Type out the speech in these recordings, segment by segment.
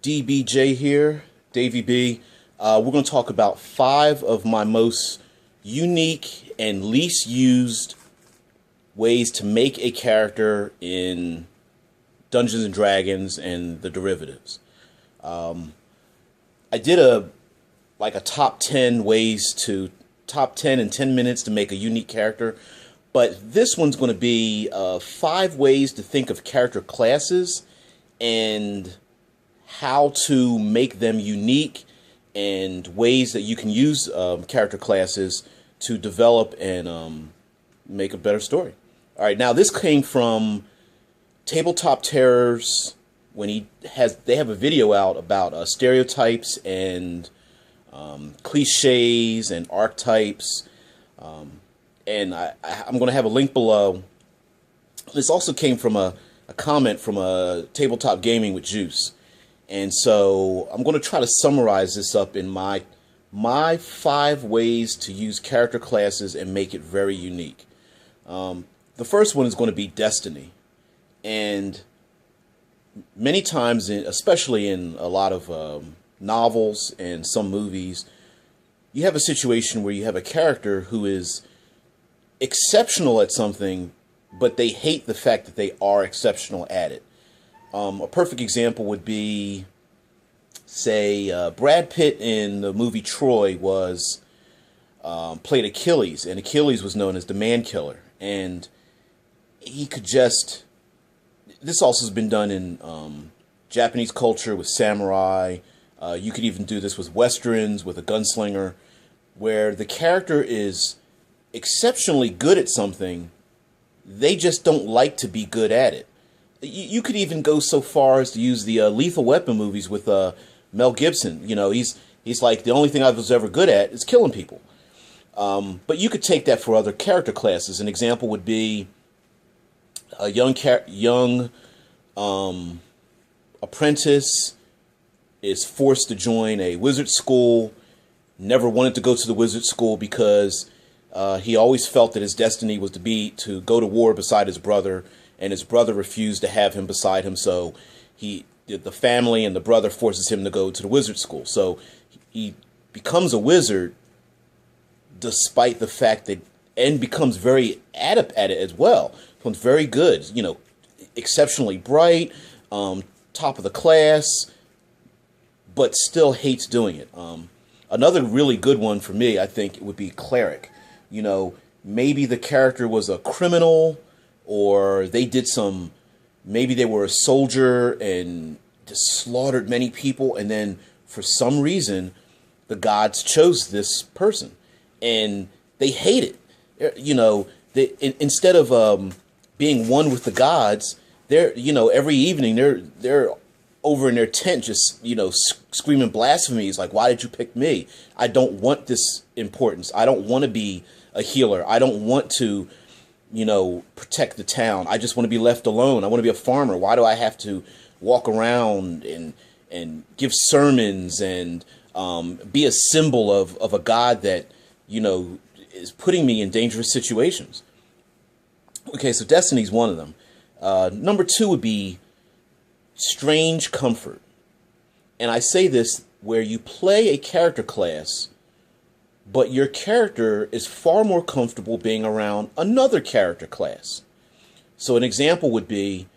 DBJ here, Davey B. We're going to talk about 5 of my most unique and least used ways to make a character in Dungeons and Dragons and the derivatives. I did a top 10 top 10 in 10 minutes to make a unique character, but this one's going to be 5 ways to think of character classes and how to make them unique and ways that you can use character classes to develop and make a better story. All right, now this came from Tabletop Terrors when they have a video out about stereotypes and cliches and archetypes, and I'm going to have a link below. This also came from a comment from a Tabletop Gaming with Juice. And so I'm going to try to summarize this up in my 5 ways to use character classes and make it very unique. The first one is going to be destiny. And many times, especially in a lot of novels and some movies, you have a situation where you have a character who is exceptional at something, but they hate the fact that they are exceptional at it. A perfect example would be, say, Brad Pitt in the movie Troy played Achilles, and Achilles was known as the man killer. And he could just... This also has been done in Japanese culture with samurai. You could even do this with westerns, with a gunslinger, where the character is exceptionally good at something, they just don't like to be good at it. You could even go so far as to use the Lethal Weapon movies with Mel Gibson. You know, he's like, the only thing I was ever good at is killing people. But you could take that for other character classes. An example would be a young apprentice is forced to join a wizard school, never wanted to go to the wizard school because he always felt that his destiny was to go to war beside his brother, and his brother refused to have him beside him, so the family and the brother forces him to go to the wizard school. So he becomes a wizard despite the fact that, and becomes very adept at it as well. Becomes very good, you know, exceptionally bright, top of the class, but still hates doing it. Another really good one for me, I think, would be cleric. You know, maybe the character was a criminal, or maybe they were a soldier and just slaughtered many people, and then for some reason the gods chose this person and they hate it. You know, instead of being one with the gods, every evening they're over in their tent just, screaming blasphemies like, why did you pick me? I don't want this importance. I don't want to be a healer. I don't want to protect the town. I just want to be left alone. I want to be a farmer. Why do I have to walk around and give sermons and be a symbol of a God that, is putting me in dangerous situations? Okay, so destiny's one of them. Number 2 would be strange comfort. And I say this where you play a character class, but your character is far more comfortable being around another character class. So an example would be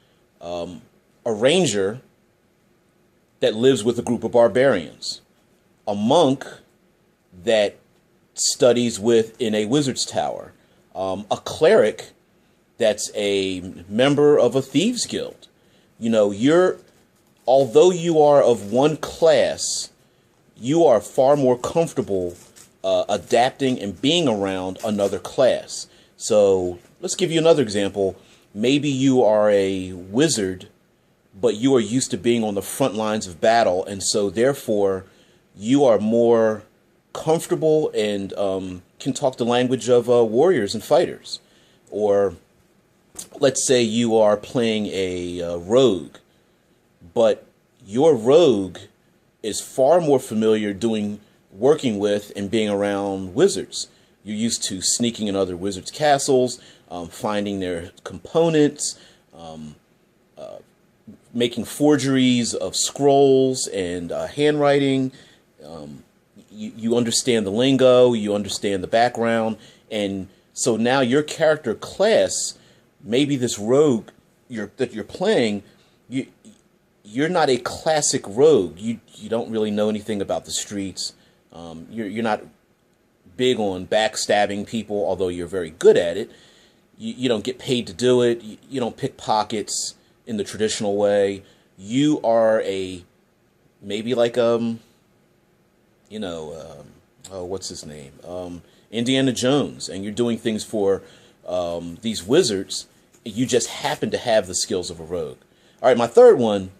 a ranger that lives with a group of barbarians, a monk that studies in a wizard's tower, a cleric that's a member of a thieves guild. Although you are of one class, you are far more comfortable adapting and being around another class. So let's give you another example. Maybe you are a wizard, but you are used to being on the front lines of battle, and so therefore you are more comfortable and can talk the language of warriors and fighters. Or let's say you are playing a rogue, but your rogue is far more familiar working with and being around wizards. You're used to sneaking in other wizards' castles, finding their components, making forgeries of scrolls and handwriting. You understand the lingo, you understand the background, and so now your character class, maybe this rogue that you're playing, you're not a classic rogue. You don't really know anything about the streets. You're not big on backstabbing people, although you're very good at it. You don't get paid to do it. You don't pick pockets in the traditional way. You are maybe like what's his name? Indiana Jones, and you're doing things for these wizards. You just happen to have the skills of a rogue. All right, my third one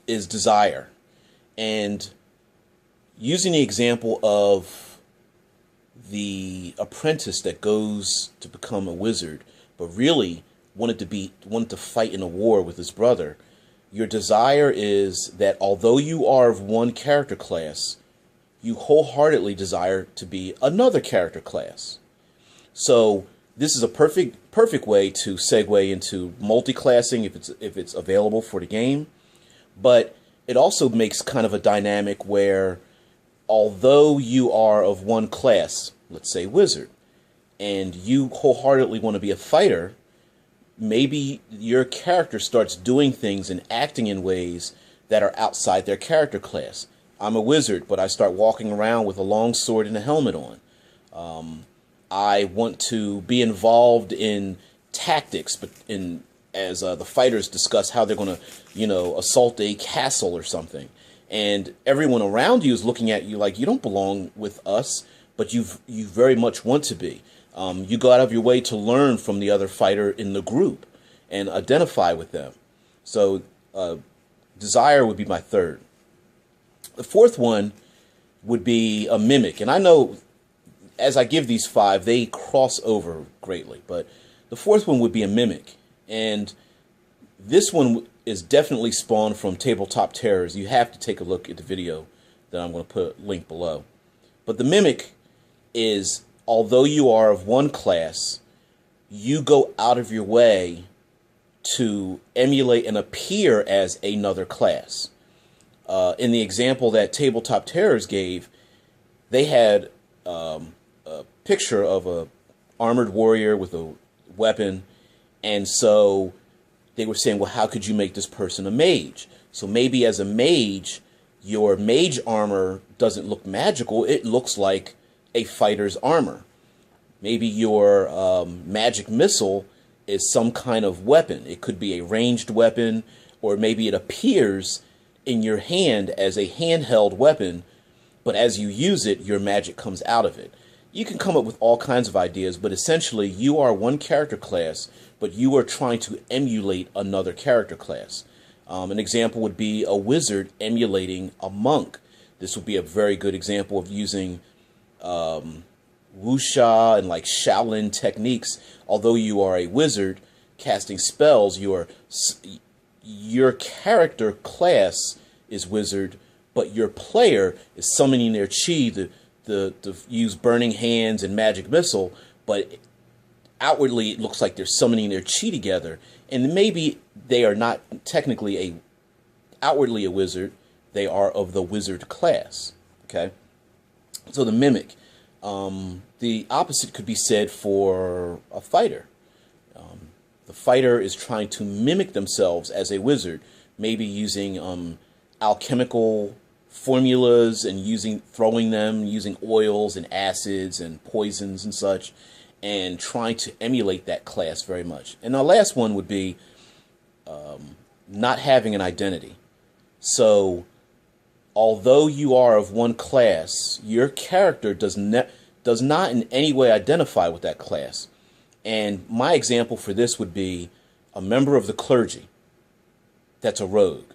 is desire. And using the example of the apprentice that goes to become a wizard, but really wanted to fight in a war with his brother, your desire is that although you are of one character class, you wholeheartedly desire to be another character class. So this is a perfect way to segue into multi-classing if it's available for the game. But it also makes kind of a dynamic where although you are of one class, let's say wizard, and you wholeheartedly want to be a fighter, maybe your character starts doing things and acting in ways that are outside their character class. I'm a wizard, but I start walking around with a long sword and a helmet on. I want to be involved in tactics, but as the fighters discuss how they're going to, assault a castle or something. And everyone around you is looking at you like you don't belong with us, but you very much want to be. You go out of your way to learn from the other fighter in the group and identify with them. So desire would be my third. The fourth one would be a mimic. And I know as I give these five, they cross over greatly. But the fourth one would be a mimic. And this one is definitely spawned from Tabletop Terrors. You have to take a look at the video that I'm going to put a link below. But the mimic is, although you are of one class, you go out of your way to emulate and appear as another class. In the example that Tabletop Terrors gave, they had a picture of a armored warrior with a weapon, and so they were saying, well, how could you make this person a mage? So maybe as a mage, your mage armor doesn't look magical, it looks like a fighter's armor. Maybe your magic missile is some kind of weapon. It could be a ranged weapon, or maybe it appears in your hand as a handheld weapon, but as you use it, your magic comes out of it. You can come up with all kinds of ideas, but essentially you are one character class, but you are trying to emulate another character class. An example would be a wizard emulating a monk. This would be a very good example of using wuxia and like Shaolin techniques. Although you are a wizard casting spells, your character class is wizard, but your player is summoning their chi to use burning hands and magic missile, but outwardly it looks like they're summoning their chi together, and maybe they are not technically outwardly a wizard, they are of the wizard class. Okay, so the mimic. The opposite could be said for a fighter. The fighter is trying to mimic themselves as a wizard, maybe using alchemical formulas and throwing them using oils and acids and poisons and such, and trying to emulate that class very much. And the last one would be not having an identity. So although you are of one class, your character does not in any way identify with that class. And my example for this would be a member of the clergy that's a rogue.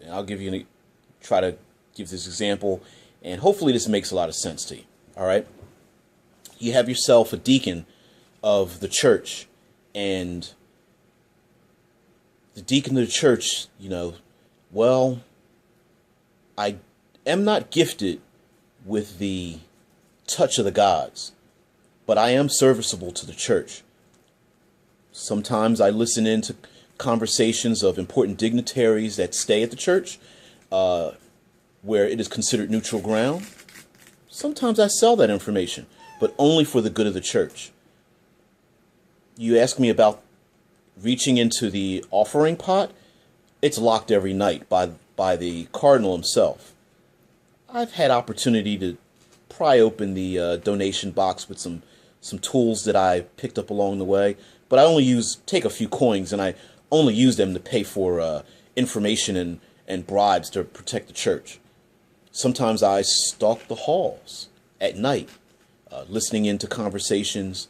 And I'll try to give this example, and hopefully this makes a lot of sense to you. All right? You have yourself a deacon of the church, and the deacon of the church, well, I am not gifted with the touch of the gods, but I am serviceable to the church. Sometimes I listen in conversations of important dignitaries that stay at the church, where it is considered neutral ground. Sometimes I sell that information, but only for the good of the church. You ask me about reaching into the offering pot. It's locked every night by the cardinal himself. I've had opportunity to pry open the donation box with some tools that I picked up along the way, but I only take a few coins, and I only use them to pay for information and bribes to protect the church. Sometimes I stalk the halls at night, listening into conversations,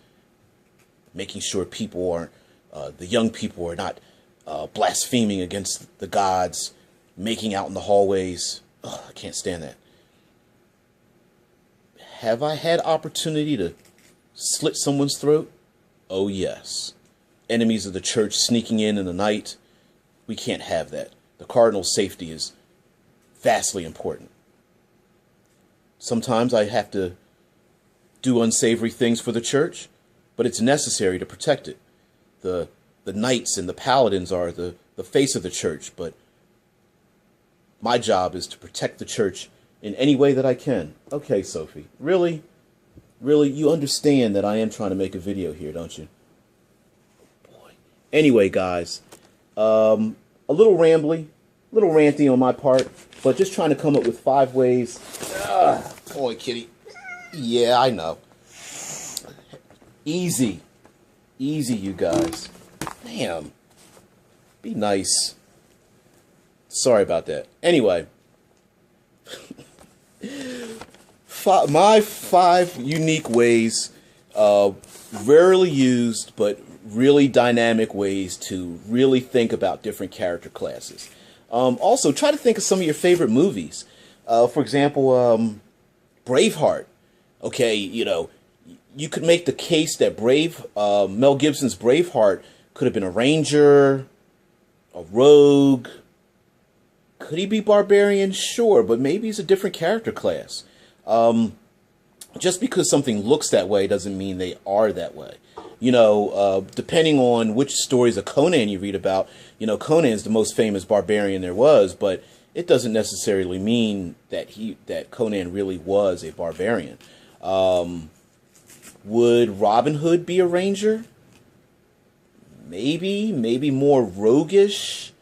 making sure people aren't, the young people are not blaspheming against the gods, making out in the hallways. Ugh, I can't stand that. Have I had opportunity to slit someone's throat? Oh, yes. Enemies of the church sneaking in the night. We can't have that. The cardinal's safety is vastly important. Sometimes I have to do unsavory things for the church, but it's necessary to protect it. The knights and the paladins are the face of the church, but my job is to protect the church in any way that I can. Okay, Sophie, really? Really? You understand that I am trying to make a video here, don't you? Boy. Anyway, guys, a little rambly, a little ranty on my part, but just trying to come up with 5 ways. Boy, kitty. Yeah, I know. Easy. Easy, you guys. Damn. Be nice. Sorry about that. Anyway. My 5 unique ways, rarely used, but really dynamic ways to really think about different character classes. Also, try to think of some of your favorite movies. For example, Braveheart. Okay, you know, you could make the case that Mel Gibson's Braveheart could have been a ranger, a rogue. Could he be barbarian? Sure, but maybe he's a different character class. Just because something looks that way doesn't mean they are that way. You know, depending on which stories of Conan you read about, you know, Conan's the most famous barbarian there was, but it doesn't necessarily mean that Conan really was a barbarian. Would Robin Hood be a ranger? Maybe more roguish.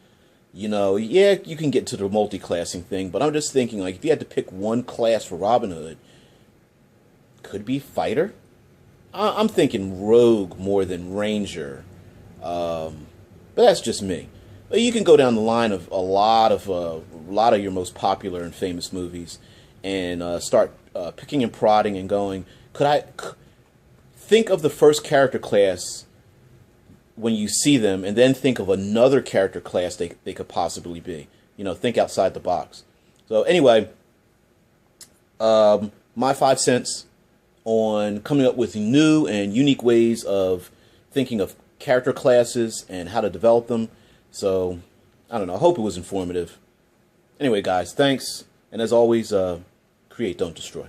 You know, yeah, you can get to the multi-classing thing, but I'm just thinking, like, if you had to pick one class for Robin Hood, could be fighter? I'm thinking rogue more than ranger. But that's just me. But you can go down the line of a lot of your most popular and famous movies and start picking and prodding and going, could I think of the first character class when you see them, and then think of another character class they could possibly be. You know, think outside the box. So anyway, my 5 cents on coming up with new and unique ways of thinking of character classes and how to develop them. So, I don't know. I hope it was informative. Anyway, guys, thanks. And as always, create, don't destroy.